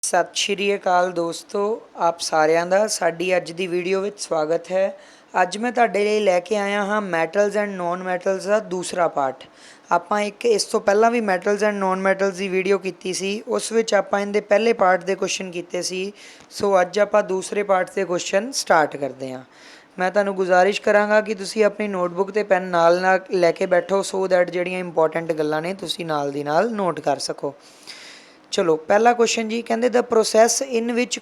ਸਤਿ ਸ਼੍ਰੀ ਅਕਾਲ ਦੋਸਤੋ, ਆਪ ਸਾਰਿਆਂ ਦਾ ਸਾਡੀ ਅੱਜ ਦੀ ਵੀਡੀਓ ਵਿੱਚ ਸਵਾਗਤ ਹੈ। ਅੱਜ ਮੈਂ ਤੁਹਾਡੇ ਲਈ ਲੈ ਕੇ ਆਇਆ ਹਾਂ ਮੈਟਲਸ ਐਂਡ ਨੌਨ ਮੈਟਲਸ ਦਾ ਦੂਸਰਾ ਪਾਰਟ। ਆਪਾਂ ਇੱਕ ਇਸ ਤੋਂ ਪਹਿਲਾਂ ਵੀ metals and non metals the video ਕੀਤੀ ਸੀ, ਉਸ ਵਿੱਚ ਆਪਾਂ ਇਹਦੇ ਪਹਿਲੇ ਪਾਰਟ ਦੇ ਕੁਐਸਚਨ ਕੀਤੇ ਸੀ। ਸੋ ਅੱਜ ਆਪਾਂ ਦੂਸਰੇ ਪਾਰਟ ਦੇ ਕੁਐਸਚਨ ਸਟਾਰਟ ਕਰਦੇ ਹਾਂ। ਮੈਂ ਤੁਹਾਨੂੰ ਗੁਜ਼ਾਰਿਸ਼ ਕਰਾਂਗਾ ਕਿ ਤੁਸੀਂ ਆਪਣੀ ਨੋਟਬੁੱਕ ਤੇ ਪੈਨ ਨਾਲ ਲੈ ਕੇ ਬੈਠੋ, ਸੋ ਦੈਟ ਜਿਹੜੀਆਂ ਇੰਪੋਰਟੈਂਟ ਗੱਲਾਂ ਨੇ ਤੁਸੀਂ ਨਾਲ ਦੀ ਨਾਲ ਨੋਟ ਕਰ ਸਕੋ। ਚਲੋ ਪਹਿਲਾ ਕੁਐਸਚਨ ਜੀ, ਕਹਿੰਦੇ the process in which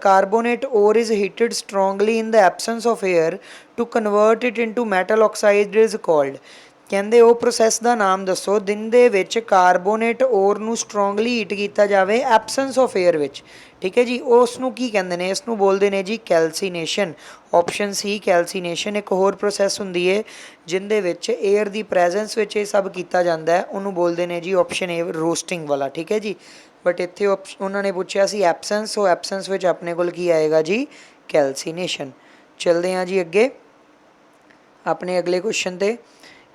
carbonate ore is heated strongly in the absence of air to convert it into metal oxide is called. ਕਹਿੰਦੇ ਉਹ ਪ੍ਰੋਸੈਸ ਦਾ ਨਾਮ ਦੱਸੋ ਜਿਹਦੇ ਵਿੱਚ ਕਾਰਬੋਨੇਟ ਓਰ ਨੂੰ ਸਟਰੋਂਗਲੀ ਹੀਟ ਕੀਤਾ ਜਾਵੇ ਐਬਸੈਂਸ ਆਫ ਏਅਰ ਵਿੱਚ। ਠੀਕ ਹੈ ਜੀ, ਉਸ ਨੂੰ ਕੀ ਕਹਿੰਦੇ ਨੇ? ਇਸ ਨੂੰ ਬੋਲਦੇ ਨੇ ਜੀ ਕੈਲਸੀਨੇਸ਼ਨ। ਆਪਸ਼ਨ ਸੀ ਕੈਲਸੀਨੇਸ਼ਨ। ਇੱਕ ਹੋਰ ਪ੍ਰੋਸੈਸ ਹੁੰਦੀ ਹੈ ਜਿਹਦੇ ਵਿੱਚ ਏਅਰ ਦੀ ਪ੍ਰੈਜ਼ੈਂਸ ਵਿੱਚ ਇਹ ਸਭ ਕੀਤਾ ਜਾਂਦਾ ਹੈ, ਉਹਨੂੰ ਬੋਲਦੇ ਨੇ ਜੀ ਆਪਸ਼ਨ ਏ ਰੋਸਟਿੰਗ ਵਾਲਾ। ਠੀਕ ਹੈ ਜੀ, ਬਟ ਇੱਥੇ ਉਹਨਾਂ ਨੇ ਪੁੱਛਿਆ ਸੀ ਐਬਸੈਂਸ, ਸੋ ਐਬਸੈਂਸ ਵਿੱਚ ਆਪਣੇ ਕੋਲ ਕੀ ਆਏਗਾ ਜੀ? ਕੈਲਸੀਨੇਸ਼ਨ। ਚਲਦੇ ਹਾਂ ਜੀ ਅੱਗੇ ਆਪਣੇ ਅਗਲੇ ਕੁਐਸਚਨ 'ਤੇ।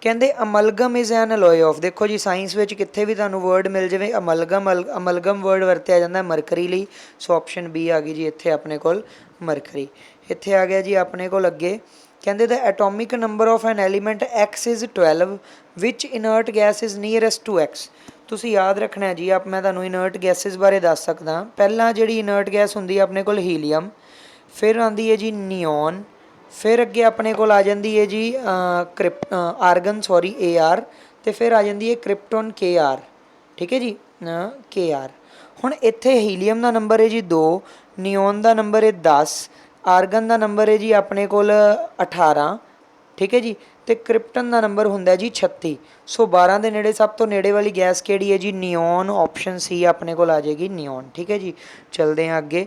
ਕਹਿੰਦੇ ਅਮਲਗਮ ਇਜ਼ ਐਨ ਅਲੋਏ ਆਫ। ਦੇਖੋ ਜੀ ਸਾਇੰਸ ਵਿੱਚ ਕਿੱਥੇ ਵੀ ਤੁਹਾਨੂੰ ਵਰਡ ਮਿਲ ਜਾਵੇ ਅਮਲਗਮ ਵਰਡ ਵਰਤਿਆ ਜਾਂਦਾ ਮਰਕਰੀ ਲਈ। ਸੋ ਆਪਸ਼ਨ ਬੀ ਆ ਗਈ ਜੀ ਇੱਥੇ ਆਪਣੇ ਕੋਲ ਮਰਕਰੀ। ਇੱਥੇ ਆ ਗਿਆ ਜੀ ਆਪਣੇ ਕੋਲ ਅੱਗੇ, ਕਹਿੰਦੇ the atomic number of an element X is 12 which inert gas is nearest to X. ਤੁਸੀਂ ਯਾਦ ਰੱਖਣਾ ਜੀ, ਮੈਂ ਤੁਹਾਨੂੰ ਇਨਰਟ ਗੈਸਿਸ ਬਾਰੇ ਦੱਸ ਸਕਦਾ। ਪਹਿਲਾਂ ਜਿਹੜੀ ਇਨਰਟ ਗੈਸ ਹੁੰਦੀ ਹੈ ਆਪਣੇ ਕੋਲ ਹੀਲੀਅਮ, ਫਿਰ ਆਉਂਦੀ ਹੈ ਜੀ ਨਿਓਨ, ਫਿਰ ਅੱਗੇ ਆਪਣੇ ਕੋਲ ਆ ਜਾਂਦੀ ਹੈ ਜੀ ਆਰਗਨ AR, ਅਤੇ ਫਿਰ ਆ ਜਾਂਦੀ ਹੈ ਕ੍ਰਿਪਟੋਨ KR। ਠੀਕ ਹੈ ਜੀ, KR। ਹੁਣ ਇੱਥੇ ਹੀਲੀਅਮ ਦਾ ਨੰਬਰ ਹੈ ਜੀ 2, ਨਿਓਨ ਦਾ ਨੰਬਰ ਹੈ 10, ਆਰਗਨ ਦਾ ਨੰਬਰ ਹੈ ਜੀ ਆਪਣੇ ਕੋਲ 18। ਠੀਕ ਹੈ ਜੀ, ਅਤੇ ਕ੍ਰਿਪਟਨ ਦਾ ਨੰਬਰ ਹੁੰਦਾ ਜੀ 36। ਸੋ 12 ਦੇ ਨੇੜੇ ਸਭ ਤੋਂ ਨੇੜੇ ਵਾਲੀ ਗੈਸ ਕਿਹੜੀ ਹੈ ਜੀ? ਨਿਓਨ। ਆਪਸ਼ਨ ਸੀ ਆਪਣੇ ਕੋਲ ਆ ਜਾਏਗੀ ਨਿਓਨ। ਠੀਕ ਹੈ ਜੀ, ਚਲਦੇ ਹਾਂ ਅੱਗੇ।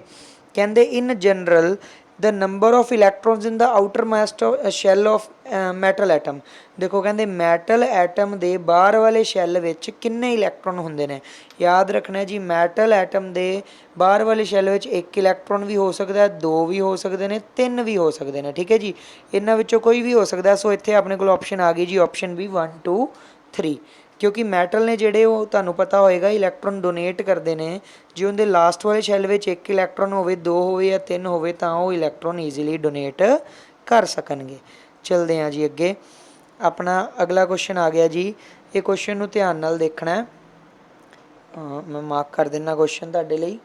ਕਹਿੰਦੇ in general the number of electrons in the outermost shell of metal atom. ਦੇਖੋ ਕਹਿੰਦੇ ਮੈਟਲ ਐਟਮ ਦੇ ਬਾਹਰ ਵਾਲੇ ਸ਼ੈੱਲ ਵਿੱਚ ਕਿੰਨੇ ਇਲੈਕਟ੍ਰੋਨ ਹੁੰਦੇ ਨੇ? ਯਾਦ ਰੱਖਣਾ ਜੀ, ਮੈਟਲ ਐਟਮ ਦੇ ਬਾਹਰ ਵਾਲੇ ਸ਼ੈੱਲ ਵਿੱਚ 1 ਇਲੈਕਟ੍ਰੋਨ ਵੀ ਹੋ ਸਕਦਾ, 2 ਵੀ ਹੋ ਸਕਦੇ ਨੇ, 3 ਵੀ ਹੋ ਸਕਦੇ ਨੇ। ਠੀਕ ਹੈ ਜੀ, ਇਹਨਾਂ ਵਿੱਚੋਂ ਕੋਈ ਵੀ ਹੋ ਸਕਦਾ। ਸੋ ਇੱਥੇ ਆਪਣੇ ਕੋਲ ਆਪਸ਼ਨ ਆ ਗਈ ਜੀ ਆਪਸ਼ਨ ਬੀ 1 2 3, ਕਿਉਂਕਿ ਮੈਟਲ ਨੇ ਜਿਹੜੇ ਉਹ ਤੁਹਾਨੂੰ ਪਤਾ ਹੋਏਗਾ ਇਲੈਕਟ੍ਰੋਨ ਡੋਨੇਟ ਕਰਦੇ ਨੇ। ਜੇ ਉਹਦੇ ਲਾਸਟ ਵਾਲੇ ਸ਼ੈੱਲ ਵਿੱਚ 1 ਇਲੈਕਟ੍ਰੋਨ ਹੋਵੇ, 2 ਹੋਵੇ ਜਾਂ 3 ਹੋਵੇ, ਤਾਂ ਉਹ ਇਲੈਕਟ੍ਰੋਨ ਈਜ਼ੀਲੀ ਡੋਨੇਟ ਕਰ ਸਕਣਗੇ। ਚਲਦੇ ਹਾਂ ਜੀ ਅੱਗੇ। ਆਪਣਾ ਅਗਲਾ ਕੁਐਸਚਨ ਆ ਗਿਆ ਜੀ, ਇਹ ਕੁਐਸਚਨ ਨੂੰ ਧਿਆਨ ਨਾਲ ਦੇਖਣਾ। ਮੈਂ ਮਾਰਕ ਕਰ ਦਿੰਦਾ ਕੁਐਸਚਨ ਤੁਹਾਡੇ ਲਈ।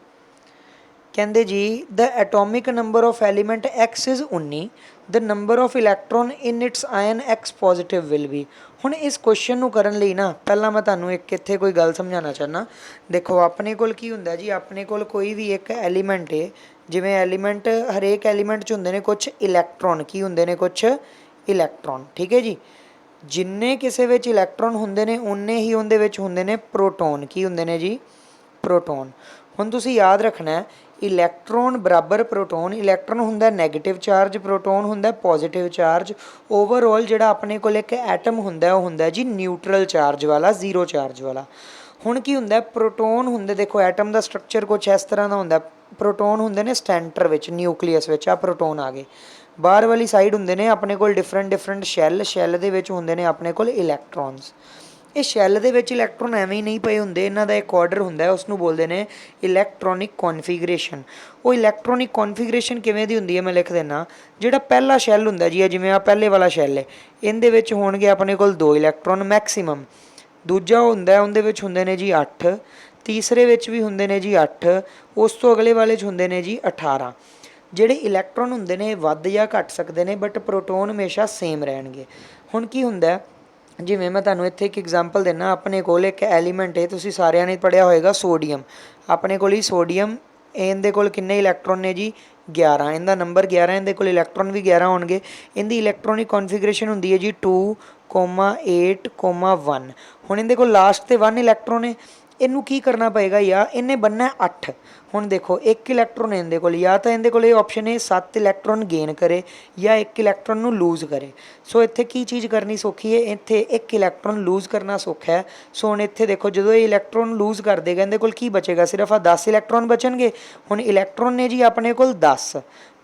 ਕਹਿੰਦੇ ਜੀ the atomic number of element X is 19, the number of electron in its ion X positive will be. ਹੁਣ ਇਸ ਕੁਐਸਚਨ ਨੂੰ ਕਰਨ ਲਈ ਨਾ ਪਹਿਲਾਂ ਮੈਂ ਤੁਹਾਨੂੰ ਇੱਕ ਇੱਥੇ ਕੋਈ ਗੱਲ ਸਮਝਾਉਣਾ ਚਾਹੁੰਦਾ। ਦੇਖੋ ਆਪਣੇ ਕੋਲ ਕੀ ਹੁੰਦਾ ਜੀ, ਆਪਣੇ ਕੋਲ ਕੋਈ ਵੀ ਇੱਕ ਐਲੀਮੈਂਟ ਹੈ, ਜਿਵੇਂ ਐਲੀਮੈਂਟ ਹਰੇਕ ਐਲੀਮੈਂਟ 'ਚ ਹੁੰਦੇ ਨੇ ਕੁਛ ਇਲੈਕਟ੍ਰੋਨ। ਕੀ ਹੁੰਦੇ ਨੇ? ਕੁਛ ਇਲੈਕਟ੍ਰੋਨ। ਠੀਕ ਹੈ ਜੀ, ਜਿੰਨੇ ਕਿਸੇ ਵਿੱਚ ਇਲੈਕਟ੍ਰੋਨ ਹੁੰਦੇ ਨੇ ਉਨੇ ਹੀ ਉਹਦੇ ਵਿੱਚ ਹੁੰਦੇ ਨੇ ਪ੍ਰੋਟੋਨ। ਕੀ ਹੁੰਦੇ ਨੇ ਜੀ? ਪ੍ਰੋਟੋਨ। ਹੁਣ ਤੁਸੀਂ ਯਾਦ ਰੱਖਣਾ ਇਲੈਕਟ੍ਰੋਨ ਬਰਾਬਰ ਪ੍ਰੋਟੋਨ। ਇਲੈਕਟ੍ਰੋਨ ਹੁੰਦਾ ਨੈਗੇਟਿਵ ਚਾਰਜ, ਪ੍ਰੋਟੋਨ ਹੁੰਦਾ ਪੋਜ਼ੀਟਿਵ ਚਾਰਜ। ਓਵਰਆਲ ਜਿਹੜਾ ਆਪਣੇ ਕੋਲ ਇੱਕ ਐਟਮ ਹੁੰਦਾ ਉਹ ਹੁੰਦਾ ਜੀ ਨਿਊਟਰਲ ਚਾਰਜ ਵਾਲਾ, ਜ਼ੀਰੋ ਚਾਰਜ ਵਾਲਾ। ਹੁਣ ਕੀ ਹੁੰਦਾ? ਪ੍ਰੋਟੋਨ ਹੁੰਦੇ, ਦੇਖੋ ਐਟਮ ਦਾ ਸਟਰਕਚਰ ਕੁਛ ਇਸ ਤਰ੍ਹਾਂ ਦਾ ਹੁੰਦਾ। ਪ੍ਰੋਟੋਨ ਹੁੰਦੇ ਨੇ ਸਟੈਂਟਰ ਵਿੱਚ, ਨਿਊਕਲੀਅਸ ਵਿੱਚ। ਆ ਪ੍ਰੋਟੋਨ ਆ ਗਏ। ਬਾਹਰ ਵਾਲੀ ਸਾਈਡ ਹੁੰਦੇ ਨੇ ਆਪਣੇ ਕੋਲ ਡਿਫਰੈਂਟ ਸ਼ੈੱਲ ਦੇ ਵਿੱਚ ਹੁੰਦੇ ਨੇ ਆਪਣੇ ਕੋਲ ਇਲੈਕਟ੍ਰੋਨਸ। ਇਹ ਸ਼ੈੱਲ ਦੇ ਵਿੱਚ ਇਲੈਕਟ੍ਰੋਨ ਐਵੇਂ ਹੀ ਨਹੀਂ ਪਏ ਹੁੰਦੇ, ਇਹਨਾਂ ਦਾ ਇੱਕ ਆਰਡਰ ਹੁੰਦਾ, ਉਸ ਨੂੰ ਬੋਲਦੇ ਨੇ ਇਲੈਕਟ੍ਰੋਨਿਕ ਕੌਨਫੀਗਰੇਸ਼ਨ। ਉਹ ਇਲੈਕਟ੍ਰੋਨਿਕ ਕੌਨਫੀਗਰੇਸ਼ਨ ਕਿਵੇਂ ਦੀ ਹੁੰਦੀ ਹੈ? ਮੈਂ ਲਿਖ ਦਿੰਦਾ। ਜਿਹੜਾ ਪਹਿਲਾ ਸ਼ੈੱਲ ਹੁੰਦਾ ਜੀ, ਜਿਵੇਂ ਆ ਪਹਿਲੇ ਵਾਲਾ ਸ਼ੈੱਲ ਹੈ, ਇਹਦੇ ਵਿੱਚ ਹੋਣਗੇ ਆਪਣੇ ਕੋਲ 2 ਇਲੈਕਟ੍ਰੋਨ ਮੈਕਸੀਮਮ। ਦੂਜਾ ਹੁੰਦਾ ਉਹਦੇ ਵਿੱਚ ਹੁੰਦੇ ਨੇ ਜੀ 8, ਤੀਸਰੇ ਵਿੱਚ ਵੀ ਹੁੰਦੇ ਨੇ ਜੀ 8, ਉਸ ਤੋਂ ਅਗਲੇ ਵਾਲੇ 'ਚ ਹੁੰਦੇ ਨੇ ਜੀ 18। ਜਿਹੜੇ ਇਲੈਕਟ੍ਰੋਨ ਹੁੰਦੇ ਨੇ ਵੱਧ ਜਾਂ ਘੱਟ ਸਕਦੇ ਨੇ, ਬਟ ਪ੍ਰੋਟੋਨ ਹਮੇਸ਼ਾ ਸੇਮ ਰਹਿਣਗੇ। ਹੁਣ ਕੀ ਹੁੰਦਾ, ਜਿਵੇਂ ਮੈਂ ਤੁਹਾਨੂੰ ਇੱਥੇ ਇੱਕ ਐਗਜ਼ਾਮਪਲ ਦਿੰਦਾ। ਆਪਣੇ ਕੋਲ ਇੱਕ ਐਲੀਮੈਂਟ ਹੈ, ਤੁਸੀਂ ਸਾਰਿਆਂ ਨੇ ਪੜ੍ਹਿਆ ਹੋਏਗਾ ਸੋਡੀਅਮ। ਆਪਣੇ ਕੋਲ ਹੀ ਸੋਡੀਅਮ, ਇਹਦੇ ਕੋਲ ਕਿੰਨੇ ਇਲੈਕਟ੍ਰੋਨ ਨੇ ਜੀ? 11। ਇਹਦਾ ਨੰਬਰ 11, ਇਹਦੇ ਕੋਲ ਇਲੈਕਟ੍ਰੋਨ ਵੀ 11 ਹੋਣਗੇ। ਇਹਦੀ ਇਲੈਕਟ੍ਰੋਨਿਕ ਕੌਨਫੀਗਰੇਸ਼ਨ ਹੁੰਦੀ ਹੈ ਜੀ 2, 8, 1। ਹੁਣ ਇਹਦੇ ਕੋਲ ਲਾਸਟ 'ਤੇ 1 ਇਲੈਕਟ੍ਰੋਨ ਹੈ। ਇਹਨੂੰ ਕੀ ਕਰਨਾ ਪਏਗਾ? ਜਾਂ ਇਹਨੇ ਬਣਨਾ 8। ਹੁਣ ਦੇਖੋ 1 ਇਲੈਕਟ੍ਰੋਨ ਇਹਦੇ ਕੋਲ, ਜਾਂ ਤਾਂ ਇਹਦੇ ਕੋਲ ਇਹ ਆਪਸ਼ਨ ਹੈ 7 ਇਲੈਕਟ੍ਰੋਨ ਗੇਨ ਕਰੇ ਜਾਂ 1 ਇਲੈਕਟ੍ਰੋਨ ਨੂੰ ਲੂਜ਼ ਕਰੇ। ਸੋ ਇੱਥੇ ਕੀ ਚੀਜ਼ ਕਰਨੀ ਸੌਖੀ ਹੈ? ਇੱਥੇ 1 ਇਲੈਕਟ੍ਰੋਨ ਲੂਜ਼ ਕਰਨਾ ਸੌਖਾ ਹੈ। ਸੋ ਹੁਣ ਇੱਥੇ ਦੇਖੋ ਜਦੋਂ ਇਹ ਇਲੈਕਟ੍ਰੋਨ ਲੂਜ਼ ਕਰ ਦੇਗਾ, ਇਹਦੇ ਕੋਲ ਕੀ ਬਚੇਗਾ? ਸਿਰਫ ਆ 10 ਇਲੈਕਟ੍ਰੋਨ ਬਚਣਗੇ। ਹੁਣ ਇਲੈਕਟ੍ਰੋਨ ਨੇ ਜੀ ਆਪਣੇ ਕੋਲ 10,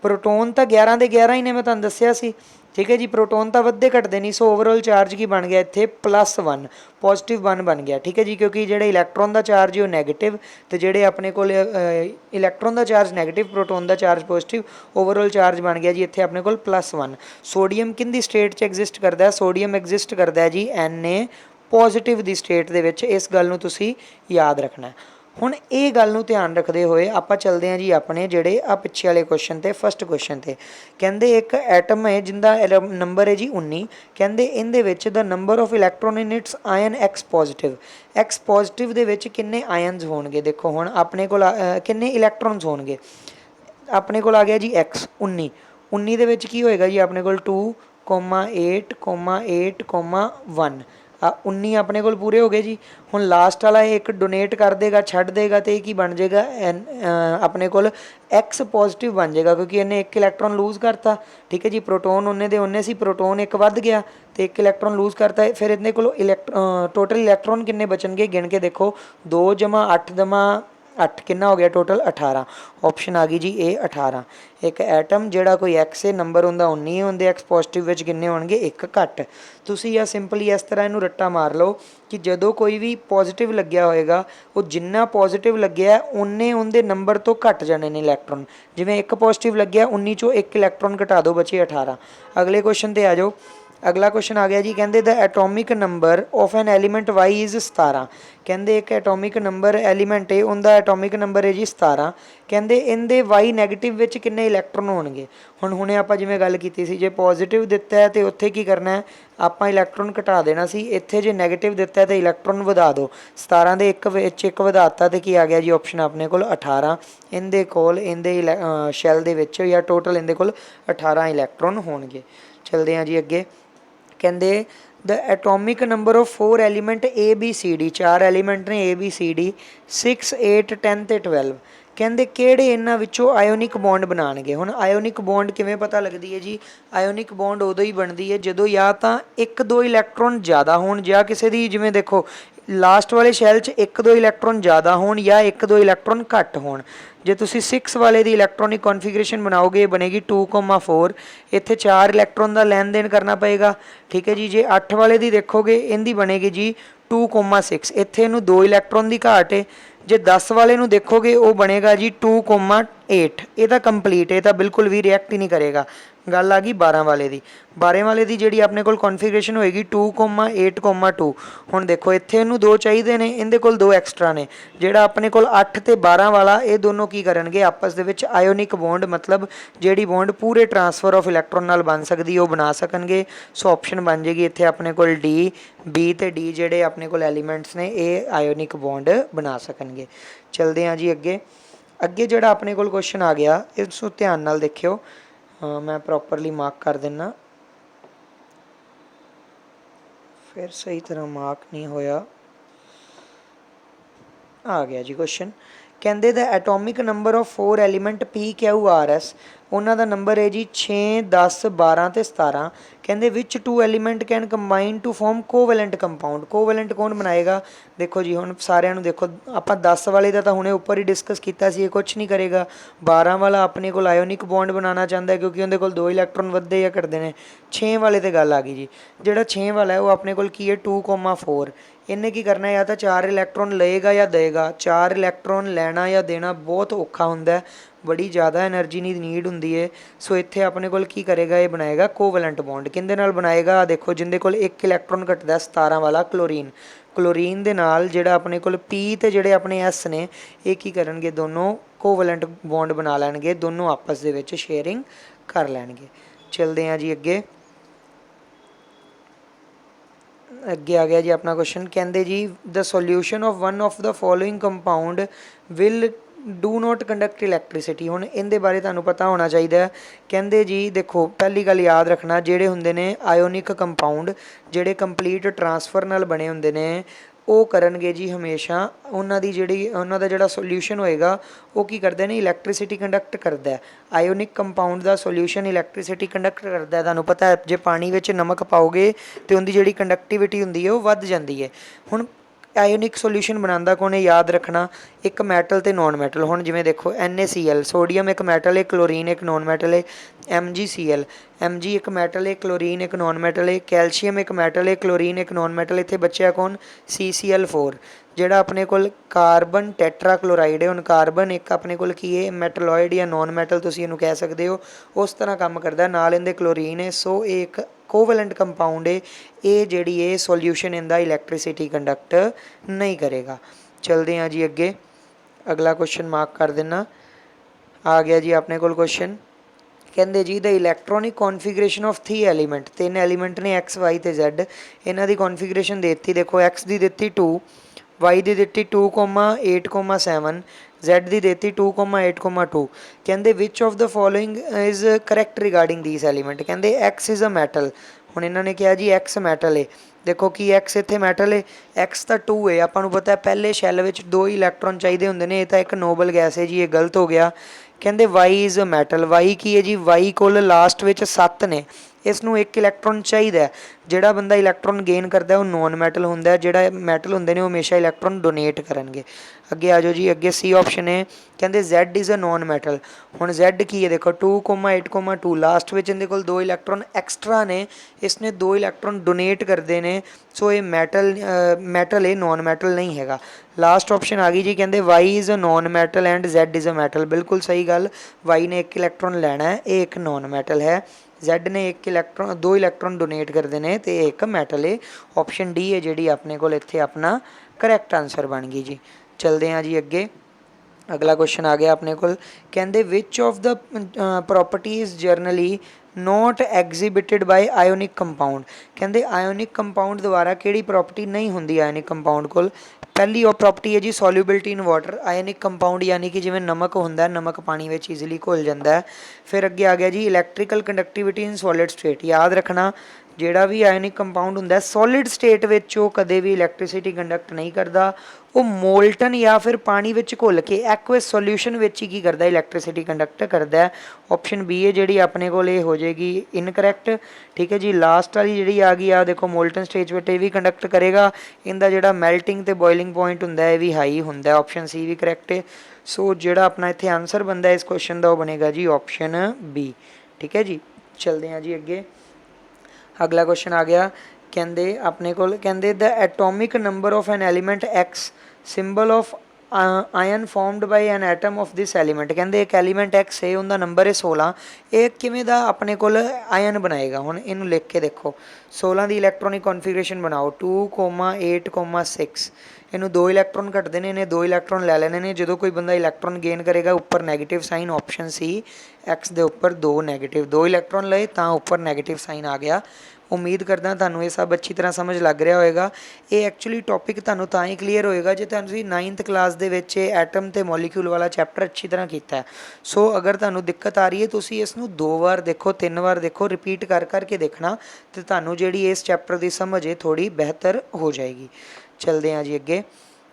ਪ੍ਰੋਟੋਨ ਤਾਂ 11 ਦੇ 11 ਹੀ ਨੇ, ਮੈਂ ਤੁਹਾਨੂੰ ਦੱਸਿਆ ਸੀ। ठीक है जी। प्रोटोन तो वधदे घटते नहीं, सो ओवरऑल चार्ज की बन गया इत्थे +1, +1 बन गया। ठीक है जी, क्योंकि जो इलैक्ट्रॉन का चार्ज है नैगेटिव, तो जोड़े अपने को इलैक्ट्रॉन का चार्ज नैगेटिव, प्रोटोन का चार्ज पॉजिटिव, ओवरऑल चार्ज बन गया जी इत्थे अपने को +1। सोडियम किंदी स्टेट च एग्जिस्ट करता है? सोडियम एग्जिस्ट करता है जी Na पॉजिटिव की स्टेट दे विच। इस गल नूं तुसीं याद रखना है। हुण ये गल नूं ध्यान रखते हुए आपां चलदे हां जी अपने जिहड़े आ पिछे वाले क्वेश्चन ते फर्स्ट क्वेश्चन ते। कहंदे एक एटम है जिंदा नंबर है जी 19। कहंदे इहदे विच the number of electron in its ion X positive. X positive दे विच किन्ने आयनस होणगे? देखो हुण अपने कोल किन्ने इलैक्ट्रॉन्स होणगे? अपने कोल आ गया जी X 19। 19 दे विच की होएगा जी अपने कोल 2,8,8,1 19 अपने कोल पूरे हो गए जी। हुण लास्ट वाला एक डोनेट कर देगा, छड्ड देगा, तो की बन जाएगा अपने कोल X पॉजिटिव बन जाएगा, क्योंकि इन्हें एक इलैक्ट्रॉन लूज़ करता। ठीक है जी, प्रोटोन उन्ने दे उन्ने सी, प्रोटोन एक वध गया तो एक इलैक्ट्रॉन लूज़ करता है। फिर इन्हें को टोटल इलैक्ट्रॉन किन्ने बचनगे? गिन के देखो, 2 + 8 + 8 कितना हो गया टोटल? 18। ऑप्शन आ गई जी ए 18। एक एटम जोड़ा कोई X है नंबर उनका 19 होंगे, X पॉजिटिव विच किन्ने होणगे? एक घट। तुसीं या सिंपली इस तरह इनू रट्टा मार लो कि जदों कोई भी पॉजिटिव लग्या होएगा वो जिन्ना पॉजिटिव लग्या उन्ने उनके नंबर तो घट जाने ने इलैक्ट्रॉन। जिवें एक पॉजिटिव लग्या 19 चों एक इलैक्ट्रॉन घटा दो, बचे 18। अगले क्वेश्चन ते आ जाओ। अगला क्वेश्चन आ गया जी, कहते the atomic number of an element Y is 17। कहते एक एटोमिक नंबर एलीमेंट है उनका एटोमिक नंबर है जी 17। कहते इनके वाई नैगेटिव विच किन्ने इलैक्ट्रॉन होणगे? हुणे आपां जिवें गल कीती सी, जे पॉजिटिव दिता है तो उत्थे की करना है? आपां इलैक्ट्रॉन घटा देना सी। इत्थे जे नैगेटिव दिता है तो इलैक्ट्रॉन वधा दो। 17 दे एक वधाता तो की आ गया जी ऑप्शन अपने कोल 18। इनदे कोल इनदे शैल दे विच या टोटल इनदे कोल 18 इलैक्ट्रॉन होणगे। चलदे हां जी अगे। कहते the atomic number of 4 element ABCD, 4 element ने ABCD 6, 8, 10 ते 12। कहते किहड़े इन्हां विचों आयोनिक बॉन्ड बनाणगे? हुण आयोनिक बॉन्ड किवें पता लगदी है जी? आयोनिक बॉन्ड उदों ही बनदी है जदों या तां 1-2 इलैक्ट्रॉन ज़्यादा होण, या किसी दी जिवें देखो लास्ट वाले शैल च 1-2 इलैक्ट्रॉन ज़्यादा होण या 1-2 इलैक्ट्रॉन घट होण। जे तुसीं 6 वाले दी इलैक्ट्रॉनिक कॉन्फिगरेशन बनाओगे बनेगी 2,4। इत्थे 4 इलैक्ट्रॉन का लैन देन करना पएगा। ठीक है जी। जे 8 वाले दी देखोगे इनकी बनेगी जी 2,6। इत्थे इनू 2 इलैक्ट्रॉन की घाट है। जे 10 वाले नू देखोगे वो बनेगा जी 2,8। ये तो कंप्लीट है, ये तो बिल्कुल भी रिएक्ट ही नहीं करेगा। गल आ गई 12 वाले की। 12 वाले की जी अपने को कॉन्फिगरेशन होएगी 2,8,2। हुण देखो इत्थे इनू 2 चाहिए ने, इहदे कोल 2 एक्सट्रा ने। जिहड़ा अपने कोल 8 ते 12 वाला ये दोनों की करनगे आपस दे विच आयोनिक बॉन्ड, मतलब जिहड़ी बॉन्ड पूरे ट्रांसफर ऑफ इलैक्ट्रॉन नाल बन सकदी वो बना सकणगे। सो ऑप्शन बन जाएगी इत्थे अपने कोल D, B ते D जिहड़े अपने कोल एलीमेंट्स ने ये आयोनिक बॉन्ड बना सकणगे। चलदे हां जी अगे। अगे जिहड़ा अपने कोल क्वेश्चन आ गया इस ध्यान नाल देखियो। मैं प्रॉपरली मार्क कर देना, फिर सही तरह मार्क नहीं होया। आ गया जी क्वेश्चन। कहते the atomic number of 4 element PQRS, उन्हों का नंबर है जी 6, 10, 12 ते 17। कहते which 2 element can combine to form covalent compound. Covalent कौन बनाएगा? देखो जी हुण सारिਆਂ ਨੂੰ देखो आप 10 वाले का तो हुणे उपर ही डिस्कस किया सी, कुछ नहीं करेगा। 12 वाला अपने को आयोनिक बॉन्ड बनाना चाहता है क्योंकि उनके कोल 2 इलैक्ट्रॉन वधदे या घटदे ने। 6 वाले तो गल आ गई जी, जिहड़ा 6 वाला है वो अपने कोल की है 2,4। इन्हें की करना है? या तो 4 इलैक्ट्रॉन लेगा या देगा। 4 इलैक्ट्रॉन लैना या देना बहुत औखा हुंदा है, बड़ी ज़्यादा एनर्जी की नीड हुंदी है। सो इत्थे अपने कोल की करेगा? ये बनाएगा कोवैलेंट बॉन्ड। किंदे नाल बनाएगा? देखो जिंदे कोल 1 इलैक्ट्रॉन घटदा 17 वाला क्लोरीन। क्लोरीन दे नाल जिहड़ा अपने कोल P ते जिहड़े अपने S ने ये की करनगे? दोनों कोवैलेंट बॉन्ड बना लैणगे, दोनों आपस दे विच शेयरिंग कर लैणगे। चलदे हां जी अगे। अगे आ गया जी अपना क्वेश्चन। कहते जी the solution of one of the following compound will do not conduct electricity. हुण इहदे बारे तुहानूं पता होना चाहिए। कहते जी देखो पहली गल याद रखना, जिहड़े हुंदे ने आयोनिक कंपाउंड जिहड़े कंप्लीट ट्रांसफर नाल बने हुंदे ने वो करनगे जी हमेशा उन्हां दी जिहड़ी उन्हां दा जिहड़ा सोल्यूशन होएगा वो की करदे ने? इलैक्ट्रिसिटी कंडक्ट करदा है। आयोनिक कंपाउंड का सोल्यूशन इलैक्ट्रिसिटी कंडक्ट करता है। तुहानूं पता है जे पानी विच नमक पाओगे तो उनकी जिहड़ी कंडक्टिविटी हुंदी है वो वध जांदी है। हुण ਆਇਓਨਿਕ ਸੋਲਿਊਸ਼ਨ ਬਣਾਉਂਦਾ ਕੌਣ ਹੈ, ਯਾਦ ਰੱਖਣਾ ਇੱਕ ਮੈਟਲ ਤੇ ਨੋਨ ਮੈਟਲ। ਹੁਣ ਜਿਵੇਂ ਦੇਖੋ NaCl, ਸੋਡੀਅਮ ਇੱਕ ਮੈਟਲ ਹੈ, ਕਲੋਰੀਨ ਇੱਕ ਨੋਨ ਮੈਟਲ ਹੈ। MgCl, Mg ਇੱਕ ਮੈਟਲ ਹੈ, ਕਲੋਰੀਨ ਇੱਕ ਨੋਨ ਮੈਟਲ ਹੈ। ਕੈਲਸ਼ੀਅਮ ਇੱਕ ਮੈਟਲ ਹੈ, ਕਲੋਰੀਨ ਇੱਕ ਨੋਨ ਮੈਟਲ। ਇੱਥੇ ਬਚਿਆ ਕੌਣ, CCl4 ਜਿਹੜਾ ਆਪਣੇ ਕੋਲ ਕਾਰਬਨ ਟੈਟਰਾਕਲੋਰਾਈਡ ਹੈ। ਹੁਣ ਕਾਰਬਨ ਇੱਕ ਆਪਣੇ ਕੋਲ ਕੀ ਹੈ, ਮੈਟਲੋਇਡ ਜਾਂ ਨੋਨ ਮੈਟਲ ਤੁਸੀਂ ਇਹਨੂੰ ਕਹਿ ਸਕਦੇ ਹੋ, ਉਸ ਤਰ੍ਹਾਂ ਕੰਮ ਕਰਦਾ। ਨਾਲ ਇਹਦੇ ਕਲੋਰੀਨ ਹੈ, ਸੋ ਇਹ ਇੱਕ ਕੋਵੈਲੈਂਟ ਕੰਪਾਊਂਡ ਹੈ। ਇਹ ਜਿਹੜੀ ਇਹ ਸੋਲਿਊਸ਼ਨ ਇਹਦਾ ਇਲੈਕਟ੍ਰੀਸਿਟੀ ਕੰਡਕਟ ਨਹੀਂ ਕਰੇਗਾ। ਚਲਦੇ ਹਾਂ ਜੀ ਅੱਗੇ, ਅਗਲਾ ਕੁਐਸਚਨ ਮਾਰਕ ਕਰ ਦੇਣਾ। ਆ ਗਿਆ ਜੀ ਆਪਣੇ ਕੋਲ ਕੁਐਸਚਨ, ਕਹਿੰਦੇ ਜੀ ਦ ਇਲੈਕਟ੍ਰੋਨਿਕ ਕੌਨਫੀਗਰੇਸ਼ਨ ਆਫ 3 ਐਲੀਮੈਂਟ, 3 ਐਲੀਮੈਂਟ ਨੇ X Y ਤੇ Z, ਇਹਨਾਂ ਦੀ ਕੌਨਫੀਗਰੇਸ਼ਨ ਦੇ ਦਿੱਤੀ। ਦੇਖੋ X ਦੀ ਦਿੱਤੀ 2, Y ਦੀ ਦਿੱਤੀ 2,8,7, Z ਦੀ ਦਿੱਤੀ 2,8,2। ਕਹਿੰਦੇ which of the following is correct regarding these element. ਕਹਿੰਦੇ X ਇਜ਼ ਅ ਮੈਟਲ। ਹੁਣ ਇਹਨਾਂ ਨੇ ਕਿਹਾ ਜੀ X ਮੈਟਲ ਹੈ। ਦੇਖੋ ਕੀ X ਇੱਥੇ ਮੈਟਲ ਹੈ, X ਤਾਂ 2 ਹੈ। ਆਪਾਂ ਨੂੰ ਪਤਾ ਪਹਿਲੇ ਸ਼ੈੱਲ ਵਿੱਚ 2 ਇਲੈਕਟ੍ਰੋਨ ਚਾਹੀਦੇ ਹੁੰਦੇ ਨੇ, ਇਹ ਤਾਂ ਇੱਕ ਨੋਬਲ ਗੈਸ ਹੈ ਜੀ, ਇਹ ਗਲਤ ਹੋ ਗਿਆ। ਕਹਿੰਦੇ Y is a metal, Y ਕੀ ਹੈ ਜੀ, Y ਕੋਲ ਲਾਸਟ ਵਿੱਚ 7 ਨੇ, ਇਸ ਨੂੰ ਇੱਕ ਇਲੈਕਟ੍ਰੋਨ ਚਾਹੀਦਾ। ਜਿਹੜਾ ਬੰਦਾ ਇਲੈਕਟ੍ਰੋਨ ਗੇਨ ਕਰਦਾ ਉਹ ਨੋਨ ਮੈਟਲ ਹੁੰਦਾ। ਜਿਹੜਾ ਮੈਟਲ ਹੁੰਦੇ ਨੇ ਉਹ ਹਮੇਸ਼ਾ ਇਲੈਕਟ੍ਰੋਨ ਡੋਨੇਟ ਕਰਨਗੇ। ਅੱਗੇ ਆ ਜਾਓ ਜੀ, ਅੱਗੇ C ਆਪਸ਼ਨ ਹੈ। ਕਹਿੰਦੇ Z is a non metal. ਹੁਣ Z ਕੀ ਹੈ, ਦੇਖੋ 2,8,2 ਲਾਸਟ ਵਿੱਚ ਇਹਦੇ ਕੋਲ 2 ਇਲੈਕਟ੍ਰੋਨ ਐਕਸਟਰਾ ਨੇ, ਇਸਨੇ 2 ਇਲੈਕਟ੍ਰੋਨ ਡੋਨੇਟ ਕਰਦੇ ਨੇ, ਸੋ ਇਹ ਮੈਟਲ ਇਹ ਨੋਨ ਮੈਟਲ ਨਹੀਂ ਹੈਗਾ। ਲਾਸਟ ਆਪਸ਼ਨ ਆ ਗਈ ਜੀ, ਕਹਿੰਦੇ Y is a non metal and Z is a metal. ਬਿਲਕੁਲ ਸਹੀ ਗੱਲ, Y ਨੇ 1 ਇਲੈਕਟ੍ਰੋਨ ਲੈਣਾ ਹੈ, ਇਹ ਇੱਕ ਨੋਨ ਮੈਟਲ ਹੈ। Z ਨੇ 2 ਇਲੈਕਟ੍ਰੋਨ ਡੋਨੇਟ ਕਰਦੇ ਨੇ ਤੇ ਇਹ ਇੱਕ ਮੈਟਲ ਹੈ। ਆਪਸ਼ਨ D ਹੈ ਜਿਹੜੀ ਆਪਣੇ ਕੋਲ ਇੱਥੇ ਆਪਣਾ ਕਰੈਕਟ ਆਨਸਰ ਬਣ ਗਈ ਜੀ। ਚਲਦੇ ਹਾਂ ਜੀ ਅੱਗੇ, ਅਗਲਾ ਕੁਐਸਚਨ ਆ ਗਿਆ ਆਪਣੇ ਕੋਲ। ਕਹਿੰਦੇ which of the properties generally not exhibited by ionic compound. ਕਹਿੰਦੇ ਆਇਓਨਿਕ ਕੰਪਾਊਂਡ ਦੁਆਰਾ ਕਿਹੜੀ ਪ੍ਰੋਪਰਟੀ ਨਹੀਂ ਹੁੰਦੀ ਆਇਓਨਿਕ ਕੰਪਾਊਂਡ ਕੋਲ। ਪਹਿਲੀ ਉਹ ਪ੍ਰੋਪਰਟੀ ਹੈ ਜੀ ਸੋਲਿਊਬਿਲਿਟੀ ਇਨ ਵਾਟਰ। ਆਇਓਨਿਕ ਕੰਪਾਊਂਡ ਯਾਨੀ ਕਿ ਜਿਵੇਂ ਨਮਕ ਹੁੰਦਾ, ਨਮਕ ਪਾਣੀ ਵਿੱਚ ਈਜ਼ੀਲੀ ਘੁਲ ਜਾਂਦਾ ਹੈ। ਫਿਰ ਅੱਗੇ ਆ ਗਿਆ ਜੀ ਇਲੈਕਟ੍ਰੀਕਲ ਕੰਡਕਟੀਵਿਟੀ ਇਨ ਸੋਲਿਡ ਸਟੇਟ। ਯਾਦ ਰੱਖਣਾ ਜਿਹੜਾ ਵੀ ਆਇਓਨਿਕ ਕੰਪਾਊਂਡ ਹੁੰਦਾ ਸੋਲਿਡ ਸਟੇਟ ਵਿੱਚ ਉਹ ਕਦੇ ਵੀ ਇਲੈਕਟ੍ਰੀਸਿਟੀ ਕੰਡਕਟ ਨਹੀਂ ਕਰਦਾ, ਉਹ ਮੋਲਟਨ ਜਾਂ ਫਿਰ ਪਾਣੀ ਵਿੱਚ ਘੁਲ ਕੇ ਐਕੁਅਸ ਸੋਲਿਊਸ਼ਨ ਵਿੱਚ ਹੀ ਕੀ ਕਰਦਾ, ਇਲੈਕਟ੍ਰੀਸਿਟੀ ਕੰਡਕਟ ਕਰਦਾ। ਆਪਸ਼ਨ B ਹੈ ਜਿਹੜੀ ਆਪਣੇ ਕੋਲ ਇਹ ਹੋ ਜਾਏਗੀ ਇਨਕਰੈਕਟ। ਠੀਕ ਹੈ ਜੀ, ਲਾਸਟ ਵਾਲੀ ਜਿਹੜੀ ਆ ਗਈ ਆ ਦੇਖੋ ਮੋਲਟਨ ਸਟੇਜ ਵਿੱਚ ਇਹ ਵੀ ਕੰਡਕਟ ਕਰੇਗਾ। ਇਹਦਾ ਜਿਹੜਾ ਮੈਲਟਿੰਗ ਤੇ ਬੋਇਲਿੰਗ ਪੁਆਇੰਟ ਹੁੰਦਾ ਇਹ ਵੀ ਹਾਈ ਹੁੰਦਾ। ਆਪਸ਼ਨ C ਵੀ ਕਰੈਕਟ ਹੈ। ਸੋ ਜਿਹੜਾ ਆਪਣਾ ਇੱਥੇ ਆਨਸਰ ਬਣਦਾ ਇਸ ਕੁਐਸਚਨ ਦਾ ਉਹ ਬਣੇਗਾ ਜੀ ਆਪਸ਼ਨ B। ਠੀਕ ਹੈ ਜੀ, ਚਲਦੇ ਹਾਂ ਜੀ ਅੱਗੇ, ਅਗਲਾ ਕੁਐਸਚਨ ਆ ਗਿਆ। ਕਹਿੰਦੇ ਆਪਣੇ ਕੋਲ ਕਹਿੰਦੇ the atomic number of an element X, symbol of ion formed by an atom of this element. ਕਹਿੰਦੇ ਇੱਕ ਐਲੀਮੈਂਟ X ਹੈ, ਉਹਦਾ ਨੰਬਰ ਹੈ 16। ਇਹ ਕਿਵੇਂ ਦਾ ਆਪਣੇ ਕੋਲ ਆਇਨ ਬਣਾਏਗਾ। ਹੁਣ ਇਹਨੂੰ ਲਿਖ ਕੇ ਦੇਖੋ, 16 ਦੀ ਇਲੈਕਟ੍ਰੋਨਿਕ ਕੌਨਫੀਗਰੇਸ਼ਨ ਬਣਾਓ 2,8,6। ਇਹਨੂੰ 2 ਇਲੈਕਟ੍ਰੋਨ ਘੱਟਦੇ ਨੇ, ਇਹਨੇ 2 ਇਲੈਕਟ੍ਰੋਨ ਲੈ ਲੈਣੇ ਨੇ। ਜਦੋਂ ਕੋਈ ਬੰਦਾ ਇਲੈਕਟ੍ਰੋਨ ਗੇਨ ਕਰੇਗਾ ਉੱਪਰ negative sign, option C X ਦੇ ਉੱਪਰ 2 ਨੈਗੇਟਿਵ, 2 ਇਲੈਕਟ੍ਰੋਨ ਲਏ ਤਾਂ ਉੱਪਰ ਨੈਗੇਟਿਵ ਸਾਈਨ ਆ ਗਿਆ। ਉਮੀਦ ਕਰਦਾ ਤੁਹਾਨੂੰ ਇਹ ਸਭ ਅੱਛੀ ਤਰ੍ਹਾਂ ਸਮਝ ਲੱਗ ਰਿਹਾ ਹੋਏਗਾ। ਇਹ ਐਕਚੁਅਲੀ ਟੌਪਿਕ ਤੁਹਾਨੂੰ ਤਾਂ ਹੀ ਕਲੀਅਰ ਹੋਏਗਾ ਜੇ ਤੁਸੀਂ 9th ਕਲਾਸ ਦੇ ਵਿੱਚ ਇਹ ਐਟਮ ਅਤੇ ਮੋਲੀਕਿਊਲ ਵਾਲਾ ਚੈਪਟਰ ਅੱਛੀ ਤਰ੍ਹਾਂ ਕੀਤਾ। ਸੋ ਅਗਰ ਤੁਹਾਨੂੰ ਦਿੱਕਤ ਆ ਰਹੀ ਹੈ ਤੁਸੀਂ ਇਸ ਨੂੰ 2 ਵਾਰ ਦੇਖੋ, 3 ਵਾਰ ਦੇਖੋ, ਰਿਪੀਟ ਕਰ ਕਰਕੇ ਦੇਖਣਾ ਅਤੇ ਤੁਹਾਨੂੰ ਜਿਹੜੀ ਇਸ ਚੈਪਟਰ ਦੀ ਸਮਝ ਹੈ ਥੋੜ੍ਹੀ ਬਿਹਤਰ ਹੋ ਜਾਏਗੀ। ਚਲਦੇ ਹਾਂ ਜੀ ਅੱਗੇ।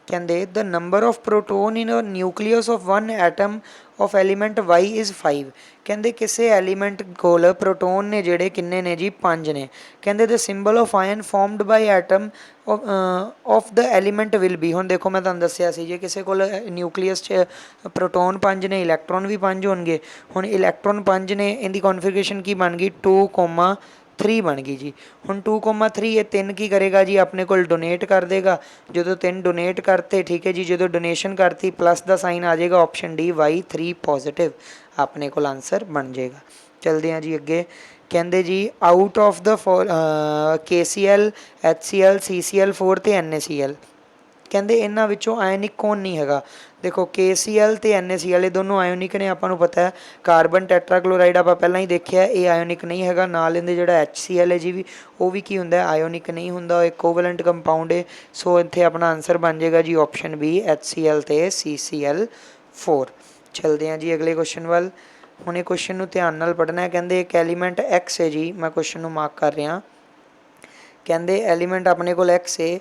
ਕਹਿੰਦੇ the number of proton in nucleus of 1 atom of element Y is 5। ਕਹਿੰਦੇ ਕਿਸੇ ਐਲੀਮੈਂਟ ਕੋਲ ਪ੍ਰੋਟੋਨ ਨੇ ਜਿਹੜੇ ਕਿੰਨੇ ਨੇ ਜੀ 5 ਨੇ। ਕਹਿੰਦੇ the symbol of ion formed by atom of the element will be. ਹੁਣ ਦੇਖੋ ਮੈਂ ਤੁਹਾਨੂੰ ਦੱਸਿਆ ਸੀ ਜੇ ਕਿਸੇ ਕੋਲ ਨਿਊਕਲੀਅਸ 'ਚ ਪ੍ਰੋਟੋਨ 5 ਨੇ, ਇਲੈਕਟ੍ਰੋਨ ਵੀ 5 ਹੋਣਗੇ। ਹੁਣ ਇਲੈਕਟ੍ਰੋਨ 5 ਨੇ, ਇਹਦੀ ਕੌਨਫੀਗਰੇਸ਼ਨ ਕੀ ਬਣ ਗਈ 2,3 ਬਣ ਗਈ ਜੀ। ਹੁਣ 2,3 ਇਹ 3 ਕੀ ਕਰੇਗਾ ਜੀ ਆਪਣੇ ਕੋਲ ਡੋਨੇਟ ਕਰ ਦੇਗਾ। ਜਦੋਂ 3 ਡੋਨੇਟ ਕਰਤੇ, ਠੀਕ ਹੈ ਜੀ, ਜਦੋਂ ਡੋਨੇਸ਼ਨ ਕਰਤੀ ਪਲੱਸ ਦਾ ਸਾਈਨ ਆ ਜਾਏਗਾ, ਆਪਸ਼ਨ D Y3 ਪੋਜ਼ੀਟਿਵ ਆਪਣੇ ਕੋਲ ਆਨਸਰ ਬਣ ਜਾਏਗਾ। ਚਲਦੇ ਹਾਂ ਜੀ ਅੱਗੇ। ਕਹਿੰਦੇ ਜੀ out of the KCl, HCl, CCl4 ਅਤੇ NaCl। ਕਹਿੰਦੇ ਇਹਨਾਂ ਵਿੱਚੋਂ ਆਇਨਿਕ ਕੌਣ ਨਹੀਂ ਹੈਗਾ। ਦੇਖੋ KCl ਅਤੇ NaCl ਇਹ ਦੋਨੋਂ ਆਇਓਨਿਕ ਨੇ, ਆਪਾਂ ਨੂੰ ਪਤਾ ਹੈ। ਕਾਰਬਨ ਟੈਟਰਾਕਲੋਰਾਈਡ ਆਪਾਂ ਪਹਿਲਾਂ ਹੀ ਦੇਖਿਆ ਇਹ ਆਇਓਨਿਕ ਨਹੀਂ ਹੈਗਾ। ਨਾਲ ਇਹਦੇ ਜਿਹੜਾ HCl ਹੈ ਜੀ ਵੀ ਉਹ ਵੀ ਕੀ ਹੁੰਦਾ, ਆਇਓਨਿਕ ਨਹੀਂ ਹੁੰਦਾ, ਇਹ ਕੋਵੈਲੈਂਟ ਕੰਪਾਊਂਡ ਹੈ। ਸੋ ਇੱਥੇ ਆਪਣਾ ਆਨਸਰ ਬਣ ਜਾਏਗਾ ਜੀ ਆਪਸ਼ਨ B HCl ਅਤੇ CCl4। ਚਲਦੇ ਹਾਂ ਜੀ ਅਗਲੇ ਕੁਐਸਚਨ ਵੱਲ। ਹੁਣ ਇਹ ਕੁਐਸਚਨ ਨੂੰ ਧਿਆਨ ਨਾਲ ਪੜ੍ਹਨਾ ਹੈ। ਕਹਿੰਦੇ ਇੱਕ ਐਲੀਮੈਂਟ X ਹੈ ਜੀ, ਮੈਂ ਕੁਐਸਚਨ ਨੂੰ ਮਾਰਕ ਕਰ ਰਿਹਾ। ਕਹਿੰਦੇ ਐਲੀਮੈਂਟ ਆਪਣੇ ਕੋਲ X ਹੈ,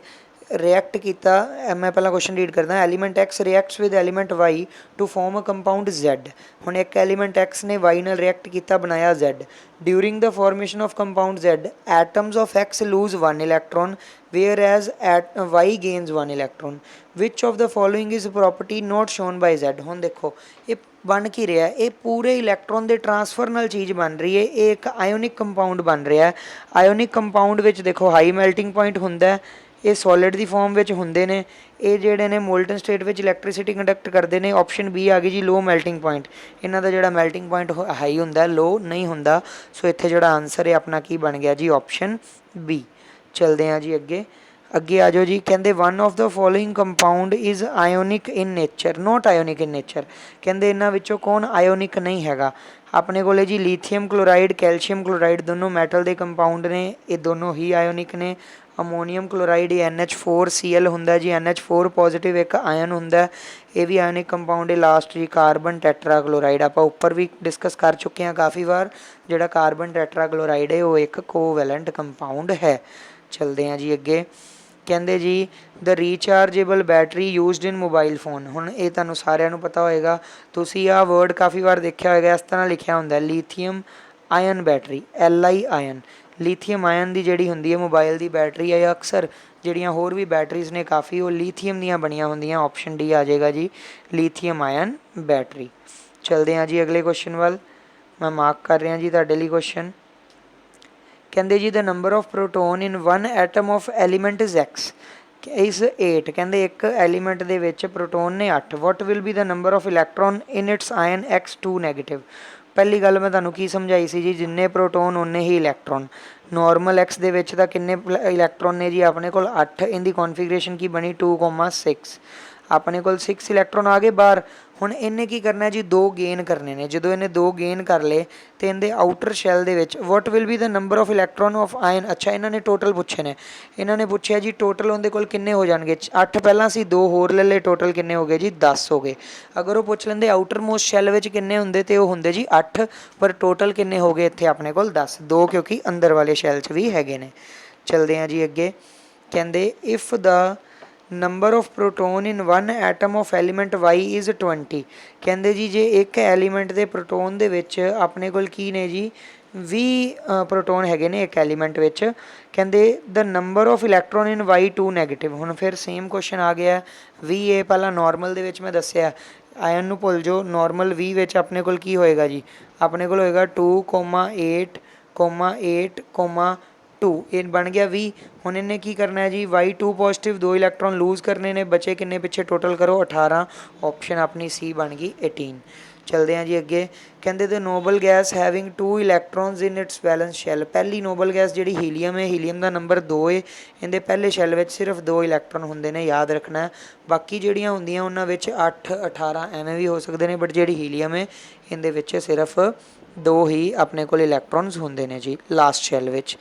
ਰਿਐਕਟ ਕੀਤਾ, ਮੈਂ ਪਹਿਲਾਂ ਕੁਐਸਚਨ ਰੀਡ ਕਰਦਾ। Element X reacts with element Y to form a compound Z. ਹੁਣ ਇੱਕ ਐਲੀਮੈਂਟ ਐਕਸ ਨੇ ਵਾਈ ਨਾਲ ਰਿਐਕਟ ਕੀਤਾ, ਬਣਾਇਆ Z. During the formation of compound Z atoms of X lose 1 electron whereas at Y gains 1 electron. Which of the following is property not shown by Z. ਹੁਣ ਦੇਖੋ ਇਹ ਬਣ ਕੀ ਰਿਹਾ, ਇਹ ਪੂਰੇ ਇਲੈਕਟ੍ਰੋਨ ਦੇ ਟਰਾਂਸਫਰ ਨਾਲ ਚੀਜ਼ ਬਣ ਰਹੀ ਹੈ। ਇਹ ਇੱਕ ਆਇਓਨਿਕ ਕੰਪਾਊਂਡ ਬਣ ਰਿਹਾ। ਆਇਓਨਿਕ ਕੰਪਾਊਂਡ ਵਿੱਚ ਦੇਖੋ ਹਾਈ ਮੈਲਟਿੰਗ ਪੁਆਇੰਟ ਹੁੰਦਾ, ਇਹ ਸੋਲਿਡ ਦੀ ਫੋਰਮ ਵਿੱਚ ਹੁੰਦੇ ਨੇ। ਇਹ ਜਿਹੜੇ ਨੇ ਮੋਲਟਨ ਸਟੇਟ ਵਿੱਚ ਇਲੈਕਟ੍ਰਿਸਿਟੀ ਕੰਡਕਟ ਕਰਦੇ ਨੇ। ਆਪਸ਼ਨ ਬੀ ਆ ਗਈ ਜੀ ਲੋ ਮੈਲਟਿੰਗ ਪੁਆਇੰਟ। ਇਹਨਾਂ ਦਾ ਜਿਹੜਾ ਮੈਲਟਿੰਗ ਪੁਆਇੰਟ ਹਾਈ ਹੁੰਦਾ, ਲੋ ਨਹੀਂ ਹੁੰਦਾ। ਸੋ ਇੱਥੇ ਜਿਹੜਾ ਆਨਸਰ ਹੈ ਆਪਣਾ ਕੀ ਬਣ ਗਿਆ ਜੀ, ਆਪਸ਼ਨ ਬੀ। ਚਲਦੇ ਹਾਂ ਜੀ ਅੱਗੇ। ਅੱਗੇ ਆ ਜਾਓ ਜੀ। ਕਹਿੰਦੇ one of the following compound is Ionic in nature note Ionic in nature. ਕਹਿੰਦੇ ਇਹਨਾਂ ਵਿੱਚੋਂ ਕੌਣ ਆਇਓਨਿਕ ਨਹੀਂ ਹੈਗਾ। ਆਪਣੇ ਕੋਲੇ ਜੀ ਲੀਥੀਅਮ ਕਲੋਰਾਈਡ, ਕੈਲਸ਼ੀਅਮ ਕਲੋਰਾਈਡ ਦੋਨੋਂ ਮੈਟਲ ਦੇ ਕੰਪਾਊਂਡ ਨੇ, ਇਹ ਦੋਨੋਂ ਹੀ ਆਇਓਨਿਕ ਨੇ। ਅਮੋਨੀਅਮ ਕਲੋਰਾਈਡ ਇਹ NH4Cl ਹੁੰਦਾ ਜੀ, NH4 ਪੋਜ਼ੀਟਿਵ ਇੱਕ ਆਇਨ ਹੁੰਦਾ, ਇਹ ਵੀ ਆਇਓਨਿਕ ਕੰਪਾਊਂਡ ਹੈ। ਲਾਸਟ ਜੀ ਕਾਰਬਨ ਟੈਟਰਾ ਕਲੋਰਾਈਡ, ਆਪਾਂ ਉੱਪਰ ਵੀ ਡਿਸਕਸ ਕਰ ਚੁੱਕੇ ਹਾਂ ਕਾफ़ੀ ਵਾਰ। ਜਿਹੜਾ ਕਾਰਬਨ ਟੈਟਰਾ ਕਲੋਰਾਈਡ ਹੈ ਉਹ ਇੱਕ ਕੋਵੈਲੈਂਟ ਕੰਪਾਊਂਡ ਹੈ। ਚਲਦੇ ਹਾਂ ਜੀ ਅੱਗੇ। ਕਹਿੰਦੇ ਜੀ ਦ ਰੀਚਾਰਜੇਬਲ ਬੈਟਰੀ ਯੂਜ਼ਡ ਇਨ ਮੋਬਾਈਲ ਫੋਨ। ਹੁਣ ਇਹ ਤੁਹਾਨੂੰ ਸਾਰਿਆਂ ਨੂੰ ਪਤਾ ਹੋਏਗਾ, ਤੁਸੀਂ ਆਹ ਵਰਡ ਕਾफ़ੀ ਵਾਰ ਦੇਖਿਆ ਹੋਏਗਾ। ਇਸ ਤਰ੍ਹਾਂ ਲਿਖਿਆ ਹੁੰਦਾ lithium ion battery, Li ion. Lithium ion ਦੀ ਜਿਹੜੀ ਹੁੰਦੀ ਹੈ ਮੋਬਾਈਲ ਦੀ ਬੈਟਰੀ ਹੈ, ਅਕਸਰ ਜਿਹੜੀਆਂ ਹੋਰ ਵੀ ਬੈਟਰੀਜ਼ ਨੇ ਕਾफ़ੀ, ਉਹ ਲੀਥੀਅਮ ਦੀਆਂ ਬਣੀਆਂ ਹੁੰਦੀਆਂ। ਆਪਸ਼ਨ ਡੀ ਆ ਜਾਏਗਾ ਜੀ, ਲੀਥੀਅਮ ਆਇਨ ਬੈਟਰੀ। ਚਲਦੇ ਹਾਂ ਜੀ ਅਗਲੇ ਕੁਐਸਚਨ ਵੱਲ। ਮੈਂ ਮਾਰਕ ਕਰ ਰਿਹਾ ਜੀ ਤੁਹਾਡੇ ਲਈ ਕੁਐਸਚਨ। ਕਹਿੰਦੇ ਜੀ the number of proton in one atom of element is X is 8। ਕਹਿੰਦੇ ਇੱਕ ਐਲੀਮੈਂਟ ਦੇ ਵਿੱਚ ਪ੍ਰੋਟੋਨ ਨੇ 8। What will be the number of electron in its ion X2 negative. ਪਹਿਲੀ ਗੱਲ ਮੈਂ ਤੁਹਾਨੂੰ ਕੀ ਸਮਝਾਈ ਸੀ ਜੀ, ਜਿੰਨੇ ਪ੍ਰੋਟੋਨ ਉਨੇ ਹੀ ਇਲੈਕਟ੍ਰੋਨ। ਨੋਰਮਲ ਐਕਸ ਦੇ ਵਿੱਚ ਤਾਂ ਕਿੰਨੇ ਇਲੈਕਟ੍ਰੋਨ ਨੇ ਜੀ ਆਪਣੇ ਕੋਲ 8। ਇਹਦੀ ਕੌਨਫੀਗਰੇਸ਼ਨ ਕੀ ਬਣੀ 2,6। ਆਪਣੇ ਕੋਲ 6 ਇਲੈਕਟ੍ਰੋਨ ਆ ਗਏ ਬਾਹਰ। ਹੁਣ ਇਹਨੇ ਕੀ ਕਰਨਾ ਜੀ, 2 ਗੇਨ ਕਰਨੇ ਨੇ। ਜਦੋਂ ਇਹਨੇ 2 ਗੇਨ ਕਰ ਲਏ ਤੇ ਇਹਦੇ ਆਊਟਰ ਸ਼ੈਲ ਦੇ ਵਿੱਚ ਵਾਟ will be the number of electron of ion. ਅੱਛਾ ਇਹਨਾਂ ਨੇ ਟੋਟਲ ਪੁੱਛੇ ਨੇ। ਇਹਨਾਂ ਨੇ ਪੁੱਛਿਆ ਜੀ ਟੋਟਲ ਉਹਦੇ ਕੋਲ ਕਿੰਨੇ ਹੋ ਜਾਣਗੇ। 8 ਪਹਿਲਾਂ ਸੀ, 2 ਹੋਰ ਲੈ ਲਏ, ਟੋਟਲ ਕਿੰਨੇ ਹੋ ਗਏ ਜੀ 10 ਹੋ ਗਏ। ਅਗਰ ਉਹ ਪੁੱਛ ਲੈਂਦੇ ਆਊਟਰ ਮੋਸਟ ਸ਼ੈਲ ਵਿੱਚ ਕਿੰਨੇ ਹੁੰਦੇ ਤੇ ਉਹ ਹੁੰਦੇ ਜੀ 8, ਪਰ ਟੋਟਲ ਕਿੰਨੇ ਹੋ ਗਏ ਇੱਥੇ ਆਪਣੇ ਕੋਲ 10। 2 ਕਿਉਂਕਿ ਅੰਦਰ ਵਾਲੇ ਸ਼ੈਲ 'ਚ ਵੀ ਹੈਗੇ ਨੇ। ਚਲਦੇ ਹਾਂ ਜੀ ਅੱਗੇ। ਕਹਿੰਦੇ if the number of proton in one atom of element Y is 20। ਕਹਿੰਦੇ ਜੀ ਜੇ ਇੱਕ ਐਲੀਮੈਂਟ ਦੇ ਪ੍ਰੋਟੋਨ ਦੇ ਵਿੱਚ ਆਪਣੇ ਕੋਲ ਕੀ ਨੇ ਜੀ 20 ਪ੍ਰੋਟੋਨ ਹੈਗੇ ਨੇ ਇੱਕ ਐਲੀਮੈਂਟ ਵਿੱਚ। ਕਹਿੰਦੇ the number of electron in Y2 negative. ਹੁਣ ਫਿਰ ਸੇਮ ਕੁਐਸਚਨ ਆ ਗਿਆ। 20 ਪਹਿਲਾਂ ਨੋਰਮਲ ਦੇ ਵਿੱਚ ਮੈਂ ਦੱਸਿਆ, ਆਇਨ ਨੂੰ ਭੁੱਲ ਜਾਓ। ਨੋਰਮਲ 20 ਵਿੱਚ ਆਪਣੇ ਕੋਲ ਕੀ ਹੋਏਗਾ ਜੀ, ਆਪਣੇ ਕੋਲ ਹੋਏਗਾ 2,8,8,2। ਇਹ ਬਣ ਗਿਆ 20। ਹੁਣ ਇਹਨੇ ਕੀ ਕਰਨਾ ਹੈ ਜੀ Y2 ਪੋਜ਼ੀਟਿਵ 2 ਇਲੈਕਟ੍ਰੋਨ ਲੂਜ਼ ਕਰਨੇ ਨੇ, ਬਚੇ ਕਿੰਨੇ ਪਿੱਛੇ ਟੋਟਲ ਕਰੋ 18। ਆਪਸ਼ਨ ਆਪਣੀ ਸੀ ਬਣ ਗਈ 18। ਚਲਦੇ ਹਾਂ ਜੀ ਅੱਗੇ। ਕਹਿੰਦੇ the noble gas having 2 electrons in its valence shell. ਪਹਿਲੀ ਨੋਬਲ ਗੈਸ ਜਿਹੜੀ ਹੀਲੀਅਮ ਹੈ, ਹੀਲੀਅਮ ਦਾ ਨੰਬਰ 2 ਹੈ। ਇਹਦੇ ਪਹਿਲੇ ਸ਼ੈਲ ਵਿੱਚ ਸਿਰਫ 2 ਇਲੈਕਟ੍ਰੋਨ ਹੁੰਦੇ ਨੇ, ਯਾਦ ਰੱਖਣਾ। ਬਾਕੀ ਜਿਹੜੀਆਂ ਹੁੰਦੀਆਂ ਉਹਨਾਂ ਵਿੱਚ 8, 18 ਐਵੇਂ ਵੀ ਹੋ ਸਕਦੇ ਨੇ, ਬਟ ਜਿਹੜੀ ਹੀਲੀਅਮ ਹੈ ਇਹਦੇ ਵਿੱਚ ਸਿਰਫ 2 ਹੀ ਆਪਣੇ ਕੋਲ ਇਲੈਕਟ੍ਰੋਨਸ ਹੁੰਦੇ ਨੇ ਜੀ ਲਾਸਟ ਸ਼ੈਲ ਵਿੱਚ।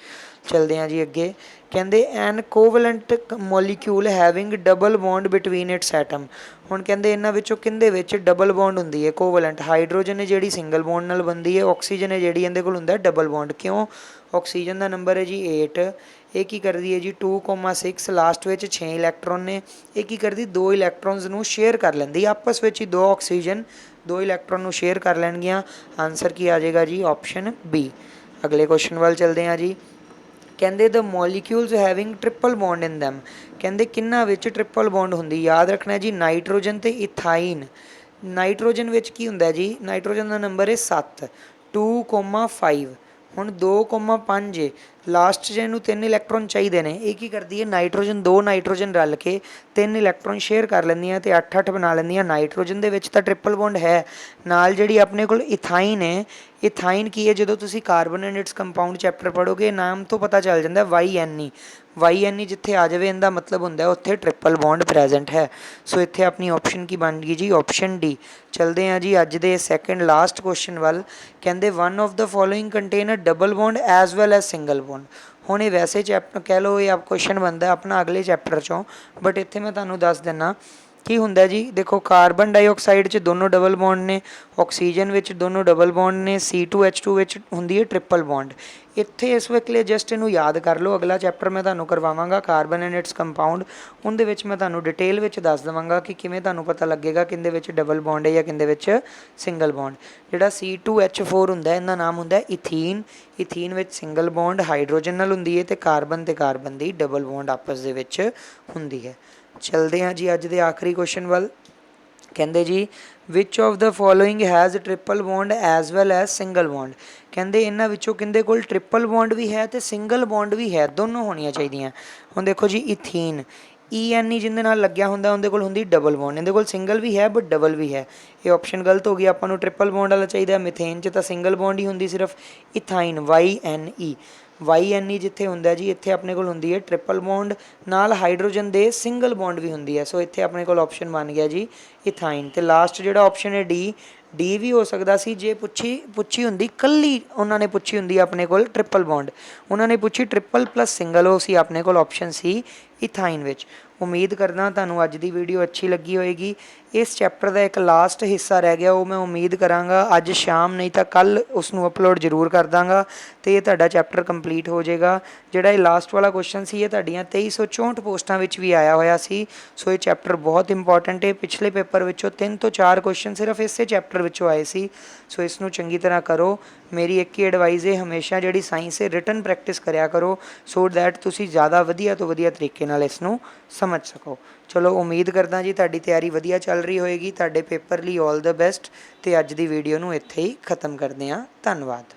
ਚਲਦੇ ਹਾਂ ਜੀ ਅੱਗੇ। ਕਹਿੰਦੇ an covalent molecule having double bond between its atom. ਹੁਣ ਕਹਿੰਦੇ ਇਹਨਾਂ ਵਿੱਚੋਂ ਕਿਹਦੇ ਵਿੱਚ ਡਬਲ ਬੌਂਡ ਹੁੰਦੀ ਹੈ ਕੋਵਲੈਂਟ। ਹਾਈਡਰੋਜਨ ਹੈ ਜਿਹੜੀ ਸਿੰਗਲ ਬੌਂਡ ਨਾਲ ਬਣਦੀ ਹੈ, ਆਕਸੀਜਨ ਹੈ ਜਿਹੜੀ ਇਹਦੇ ਕੋਲ ਹੁੰਦਾ ਡਬਲ ਬੌਂਡ। ਕਿਉਂ? ਆਕਸੀਜਨ ਦਾ ਨੰਬਰ ਹੈ ਜੀ 8, ਇਹ ਕੀ ਕਰਦੀ ਹੈ ਜੀ 2,6, ਲਾਸਟ ਵਿੱਚ 6 ਇਲੈਕਟ੍ਰੋਨ ਨੇ। ਇਹ ਕੀ ਕਰਦੀ 2 ਇਲੈਕਟ੍ਰੋਨਸ ਨੂੰ ਸ਼ੇਅਰ ਕਰ ਲੈਂਦੀ ਆਪਸ ਵਿੱਚ ਹੀ। 2 ਆਕਸੀਜਨ 2 ਇਲੈਕਟ੍ਰੋਨ ਨੂੰ ਸ਼ੇਅਰ ਕਰ ਲੈਣਗੀਆਂ। ਆਨਸਰ ਕੀ ਆ ਜਾਏਗਾ ਜੀ, ਆਪਸ਼ਨ ਬੀ। ਅਗਲੇ ਕੁਐਸਚਨ ਵੱਲ ਚਲਦੇ ਹਾਂ ਜੀ। ਕਹਿੰਦੇ ਦ ਮੋਲੀਕਿਊਲਸ ਹੈਵਿੰਗ ਟ੍ਰਿਪਲ ਬੌਂਡ ਇਨ ਦੈਮ। ਕਹਿੰਦੇ ਕਿੰਨਾ ਵਿੱਚ ਟ੍ਰਿਪਲ ਬੌਂਡ ਹੁੰਦੀ, ਯਾਦ ਰੱਖਣਾ ਜੀ ਨਾਈਟ੍ਰੋਜਨ ਤੇ ਇਥਾਈਨ। ਨਾਈਟ੍ਰੋਜਨ ਵਿੱਚ ਕੀ ਹੁੰਦਾ ਜੀ, ਨਾਈਟ੍ਰੋਜਨ ਦਾ ਨੰਬਰ ਹੈ 7, 2,5। ਹੁਣ 2,5 ਲਾਸਟ 'ਚ ਇਹਨੂੰ 3 ਇਲੈਕਟ੍ਰੋਨ ਚਾਹੀਦੇ ਨੇ। ਇਹ ਕੀ ਕਰਦੀ ਹੈ ਨਾਈਟ੍ਰੋਜਨ, 2 ਨਾਈਟ੍ਰੋਜਨ ਰਲ ਕੇ 3 ਇਲੈਕਟ੍ਰੋਨ ਸ਼ੇਅਰ ਕਰ ਲੈਂਦੀਆਂ ਤੇ 8-8 ਬਣਾ ਲੈਂਦੀਆਂ। ਨਾਈਟ੍ਰੋਜਨ ਦੇ ਵਿੱਚ ਤਾਂ ਟ੍ਰਿਪਲ ਬੌਂਡ ਹੈ। ਨਾਲ ਜਿਹੜੀ ਆਪਣੇ ਕੋਲ ਇਥਾਈਨ ਹੈ, ਇਥਾਈਨ ਕੀ ਹੈ ਜਦੋਂ ਤੁਸੀਂ carbon and its compound chapter ਪੜ੍ਹੋਗੇ ਨਾਮ ਤੋਂ ਪਤਾ ਚੱਲ ਜਾਂਦਾ YNE। YNE ਜਿੱਥੇ ਆ ਜਾਵੇ ਇਹਦਾ ਮਤਲਬ ਹੁੰਦਾ ਉੱਥੇ ਟ੍ਰਿਪਲ ਬੌਂਡ ਪ੍ਰੈਜ਼ੈਂਟ ਹੈ। ਸੋ ਇੱਥੇ ਆਪਣੀ ਆਪਸ਼ਨ ਕੀ ਬਣ ਗਈ ਜੀ, ਆਪਸ਼ਨ ਡੀ। ਚਲਦੇ ਹਾਂ ਜੀ ਅੱਜ ਦੇ ਸੈਕਿੰਡ ਲਾਸਟ ਕੁਐਸਚਨ ਵੱਲ। ਕਹਿੰਦੇ one of the following contain a double bond as well as single bond. ਹੁਣ ਇਹ ਵੈਸੇ ਚੈਪਟਰ ਕਹਿ ਲਓ, ਇਹ ਕੁਐਸਚਨ ਬਣਦਾ ਆਪਣਾ ਅਗਲੇ ਚੈਪਟਰ 'ਚੋਂ, ਬਟ ਇੱਥੇ ਮੈਂ ਤੁਹਾਨੂੰ ਦੱਸ ਦਿੰਦਾ ਕੀ ਹੁੰਦਾ ਜੀ। ਦੇਖੋ ਕਾਰਬਨ ਡਾਈਆਕਸਾਈਡ 'ਚ ਦੋਨੋਂ ਡਬਲ ਬੌਂਡ ਨੇ, ਆਕਸੀਜਨ ਵਿੱਚ ਦੋਨੋਂ ਡਬਲ ਬੌਂਡ ਨੇ, C2H2 ਵਿੱਚ ਹੁੰਦੀ ਹੈ ਟ੍ਰਿਪਲ ਬੌਂਡ। ਇੱਥੇ ਇਸ ਵੇਲੇ ਜਸਟ ਇਹਨੂੰ ਯਾਦ ਕਰ ਲਓ। ਅਗਲਾ ਚੈਪਟਰ ਮੈਂ ਤੁਹਾਨੂੰ ਕਰਵਾਵਾਂਗਾ ਕਾਰਬਨ ਐਂਡ ਇਟਸ ਕੰਪਾਊਂਡ, ਉਹਦੇ ਵਿੱਚ ਮੈਂ ਤੁਹਾਨੂੰ ਡਿਟੇਲ ਵਿੱਚ ਦੱਸ ਦੇਵਾਂਗਾ ਕਿ ਕਿਵੇਂ ਤੁਹਾਨੂੰ ਪਤਾ ਲੱਗੇਗਾ ਕਿਹਦੇ ਵਿੱਚ ਡਬਲ ਬੌਂਡ ਹੈ ਜਾਂ ਕਿਹਦੇ ਵਿੱਚ ਸਿੰਗਲ ਬੌਂਡ। ਜਿਹੜਾ C2H4 ਹੁੰਦਾ ਇਹਦਾ ਨਾਮ ਹੁੰਦਾ ਇਥੀਨ। ਇਥੀਨ ਵਿੱਚ ਸਿੰਗਲ ਬੌਂਡ ਹਾਈਡਰੋਜਨ ਨਾਲ ਹੁੰਦੀ ਹੈ ਅਤੇ ਕਾਰਬਨ ਤੇ ਕਾਰਬਨ ਦੀ ਡਬਲ ਬੌਂਡ ਆਪਸ ਦੇ ਵਿੱਚ ਹੁੰਦੀ ਹੈ। ਚਲਦੇ ਹਾਂ ਜੀ ਅੱਜ ਦੇ ਆਖਰੀ ਕੁਐਸਚਨ ਵੱਲ। ਕਹਿੰਦੇ ਜੀ ਵਿਚ of the following has triple bond as well as single bond. ਕਹਿੰਦੇ ਇਹਨਾਂ ਵਿੱਚੋਂ ਕਿਹਦੇ ਕੋਲ ਟ੍ਰਿਪਲ ਬੌਂਡ ਵੀ ਹੈ ਅਤੇ ਸਿੰਗਲ ਬੌਂਡ ਵੀ ਹੈ, ਦੋਨੋਂ ਹੋਣੀਆਂ ਚਾਹੀਦੀਆਂ। ਹੁਣ ਦੇਖੋ ਜੀ ਇਥੀਨ ENE ਜਿਹਦੇ ਨਾਲ ਲੱਗਿਆ ਹੁੰਦਾ ਉਹਦੇ ਕੋਲ ਹੁੰਦੀ ਡਬਲ ਬੌਂਡ, ਇਹਦੇ ਕੋਲ ਸਿੰਗਲ ਵੀ ਹੈ ਬਟ ਡਬਲ ਵੀ ਹੈ। ਇਹ ਆਪਸ਼ਨ ਗਲਤ ਹੋ ਗਈ, ਆਪਾਂ ਨੂੰ ਟ੍ਰਿਪਲ ਬੌਂਡ ਵਾਲਾ ਚਾਹੀਦਾ। ਮਿਥੇਨ 'ਚ ਤਾਂ ਸਿੰਗਲ ਬੌਂਡ ਹੀ ਹੁੰਦੀ ਸਿਰਫ। ਇਥਾਈਨ YNE ਜਿੱਥੇ ਹੁੰਦਾ ਜੀ ਇੱਥੇ ਆਪਣੇ ਕੋਲ ਹੁੰਦੀ ਹੈ ਟ੍ਰਿਪਲ ਬੌਂਡ, ਨਾਲ ਹਾਈਡਰੋਜਨ ਦੇ ਸਿੰਗਲ ਬੌਂਡ ਵੀ ਹੁੰਦੀ ਹੈ। ਸੋ ਇੱਥੇ ਆਪਣੇ ਕੋਲ ਆਪਸ਼ਨ ਬਣ ਗਿਆ ਜੀ ਇਥਾਈਨ। ਅਤੇ ਲਾਸਟ ਜਿਹੜਾ ਆਪਸ਼ਨ ਹੈ ਡੀ ਵੀ ਹੋ ਸਕਦਾ ਸੀ ਜੇ ਪੁੱਛੀ ਹੁੰਦੀ ਕੱਲੀ, ਉਹਨਾਂ ਨੇ ਪੁੱਛੀ ਹੁੰਦੀ ਆਪਣੇ ਕੋਲ ਟ੍ਰਿਪਲ ਬੌਂਡ, ਉਹਨਾਂ ਨੇ ਪੁੱਛੀ ਟ੍ਰਿਪਲ ਪਲੱਸ ਸਿੰਗਲ, ਉਹ ਸੀ ਆਪਣੇ ਕੋਲ ਆਪਸ਼ਨ ਸੀ ਇਥਾਈਨ ਵਿੱਚ। ਉਮੀਦ ਕਰਦਾ ਤੁਹਾਨੂੰ ਅੱਜ ਦੀ ਵੀਡੀਓ ਅੱਛੀ ਲੱਗੀ ਹੋਏਗੀ। ਇਸ ਚੈਪਟਰ ਦਾ ਇੱਕ ਲਾਸਟ ਹਿੱਸਾ ਰਹਿ ਗਿਆ, ਉਹ ਮੈਂ ਉਮੀਦ ਕਰਾਂਗਾ ਅੱਜ ਸ਼ਾਮ ਨਹੀਂ ਤਾਂ ਕੱਲ੍ਹ ਉਸ ਨੂੰ ਅਪਲੋਡ ਜ਼ਰੂਰ ਕਰ ਦਾਂਗਾ ਅਤੇ ਇਹ ਤੁਹਾਡਾ ਚੈਪਟਰ ਕੰਪਲੀਟ ਹੋ ਜਾਏਗਾ। ਜਿਹੜਾ ਇਹ ਲਾਸਟ ਵਾਲਾ ਕੁਐਸਚਨ ਸੀ ਇਹ ਤੁਹਾਡੀਆਂ 2364 ਪੋਸਟਾਂ ਵਿੱਚ ਵੀ ਆਇਆ ਹੋਇਆ ਸੀ। ਸੋ ਇਹ ਚੈਪਟਰ ਬਹੁਤ ਇੰਪੋਰਟੈਂਟ ਹੈ। ਪਿਛਲੇ ਪੇਪਰ ਵਿੱਚੋਂ 3 ਤੋਂ 4 ਕੁਐਸਚਨ ਸਿਰਫ ਇਸੇ ਚੈਪਟਰ ਵਿੱਚੋਂ ਆਏ ਸੀ। ਸੋ ਇਸ ਨੂੰ ਚੰਗੀ ਤਰ੍ਹਾਂ ਕਰੋ। ਮੇਰੀ ਇੱਕ ਹੀ ਐਡਵਾਈਸ ਹੈ, ਹਮੇਸ਼ਾ ਜਿਹੜੀ ਸਾਇੰਸ ਹੈ ਰਿਟਨ ਪ੍ਰੈਕਟਿਸ ਕਰਿਆ ਕਰੋ ਸੋ ਦੈਟ ਤੁਸੀਂ ਜ਼ਿਆਦਾ ਵਧੀਆ ਤੋਂ ਵਧੀਆ ਤਰੀਕੇ ਨਾਲ ਇਸ ਨੂੰ ਸਮਝ ਸਕੋ। ਚਲੋ ਉਮੀਦ ਕਰਦਾ ਜੀ ਤੁਹਾਡੀ ਤਿਆਰੀ ਵਧੀਆ ਚੱਲ ਰਹੀ ਹੋਏਗੀ। ਤੁਹਾਡੇ ਪੇਪਰ ਲਈ ਆਲ ਦ ਬੈਸਟ ਅਤੇ ਅੱਜ ਦੀ ਵੀਡੀਓ ਨੂੰ ਇੱਥੇ ਹੀ ਖ਼ਤਮ ਕਰਦੇ ਹਾਂ। ਧੰਨਵਾਦ।